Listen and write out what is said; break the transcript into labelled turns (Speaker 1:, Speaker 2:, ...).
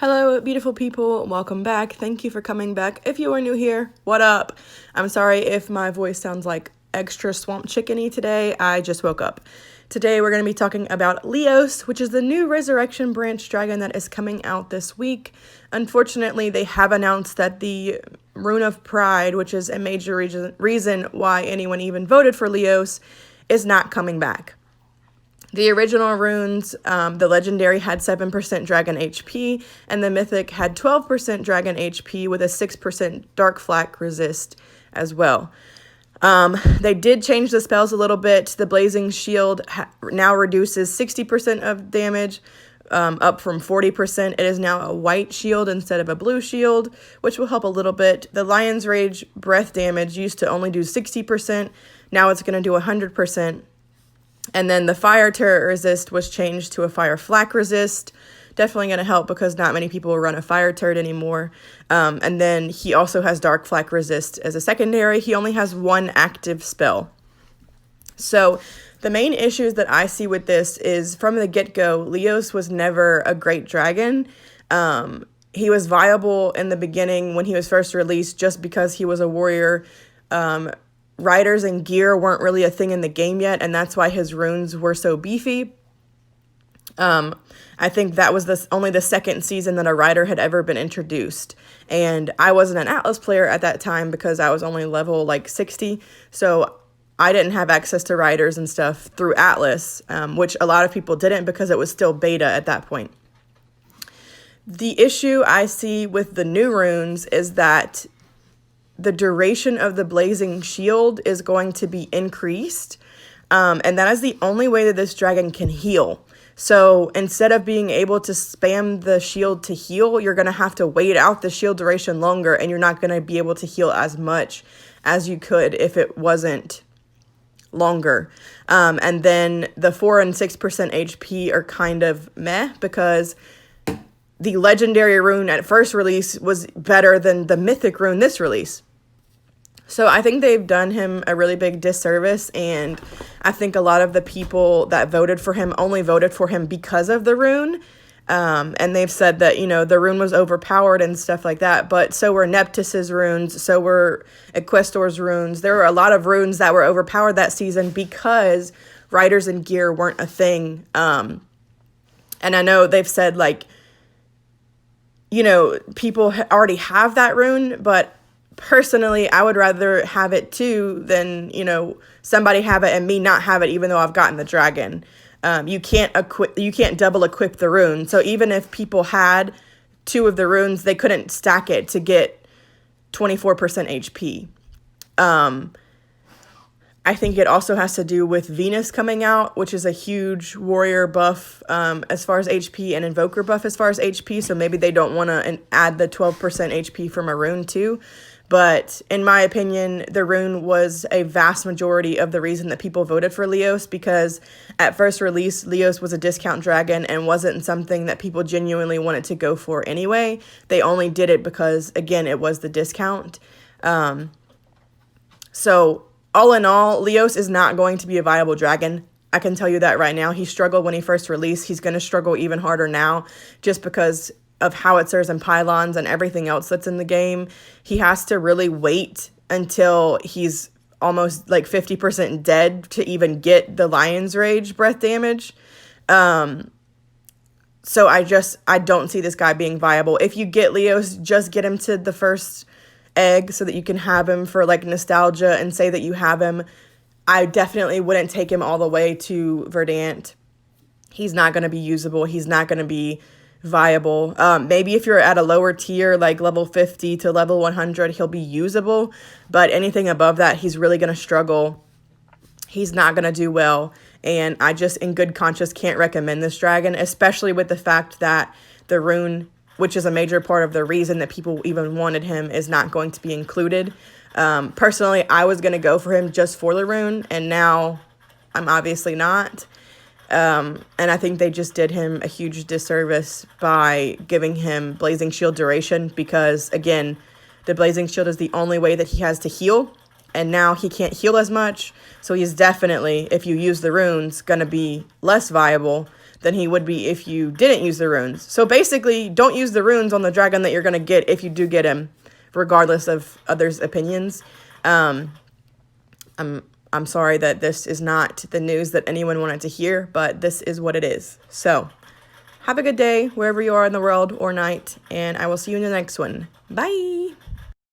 Speaker 1: Hello, beautiful people. Welcome back. Thank you for coming back. If you are new here, what up? I'm sorry if my voice sounds like extra swamp chickeny today. I just woke up. Today we're going to be talking about Leos, which is the new Resurrection Branch dragon that is coming out this week. Unfortunately, they have announced that the Rune of Pride, which is a major reason why anyone even voted for Leos, is not coming back. The original runes, the legendary had 7% dragon HP, and the mythic had 12% dragon HP with a 6% dark flak resist as well. They did change the spells a little bit. The blazing shield now reduces 60% of damage, up from 40%. It is now a white shield instead of a blue shield, which will help a little bit. The Lion's Rage breath damage used to only do 60%. Now it's going to do 100%. And then the fire turret resist was changed to a fire flak resist. Definitely going to help because not many people will run a fire turret anymore. And then he also has dark flak resist as a secondary. He only has one active spell. So the main issues that I see with this is from the get-go, Leos was never a great dragon. He was viable in the beginning when he was first released just because he was a warrior. Riders and gear weren't really a thing in the game yet, and that's why his runes were so beefy. I think that was only the second season that a rider had ever been introduced. And I wasn't an Atlas player at that time because I was only level like 60. So I didn't have access to riders and stuff through Atlas, which a lot of people didn't because it was still beta at that point. The issue I see with the new runes is that the duration of the blazing shield is going to be increased. And that is the only way that this dragon can heal. So instead of being able to spam the shield to heal, you're going to have to wait out the shield duration longer, and you're not going to be able to heal as much as you could if it wasn't longer. And then the 4 and 6% HP are kind of meh because the legendary rune at first release was better than the mythic rune this release. So I think they've done him a really big disservice, and I think a lot of the people that voted for him only voted for him because of the rune. And they've said that, the rune was overpowered and stuff like that, but so were Neptus's runes, so were Equestor's runes. There were a lot of runes that were overpowered that season because riders and gear weren't a thing. And I know they've said, people already have that rune, but personally, I would rather have it too than, somebody have it and me not have it, even though I've gotten the dragon. You can't double equip the rune. So even if people had 2 of the runes, they couldn't stack it to get 24% HP. I think it also has to do with Venus coming out, which is a huge warrior buff as far as HP and invoker buff as far as HP. So maybe they don't want to add the 12% HP from a rune too. But in my opinion, the rune was a vast majority of the reason that people voted for Leos, because at first release, Leos was a discount dragon and wasn't something that people genuinely wanted to go for anyway. They only did it because, again, it was the discount. So all in all, Leos is not going to be a viable dragon. I can tell you that right now. He struggled when he first released. He's going to struggle even harder now just because of howitzers and pylons and everything else that's in the game. He has to really wait until he's almost like 50% dead to even get the Lion's Rage breath damage. So I don't see this guy being viable. If you get Leos, just get him to the first egg so that you can have him for nostalgia and say that you have him. I definitely wouldn't take him all the way to Verdant. He's not going to be usable. He's not going to be viable. Maybe if you're at a lower tier, like level 50 to level 100, he'll be usable, but anything above that, he's really going to struggle. He's not going to do well, and I just, in good conscience, can't recommend this dragon, especially with the fact that the rune, which is a major part of the reason that people even wanted him, is not going to be included. Personally, I was going to go for him just for the rune, and now I'm obviously not. And I think they just did him a huge disservice by giving him Blazing Shield duration because, again, the Blazing Shield is the only way that he has to heal, and now he can't heal as much, so he's definitely, if you use the runes, going to be less viable than he would be if you didn't use the runes. So basically, don't use the runes on the dragon that you're going to get if you do get him, regardless of others' opinions. I'm sorry that this is not the news that anyone wanted to hear, but this is what it is. So have a good day wherever you are in the world or night, and I will see you in the next one. Bye!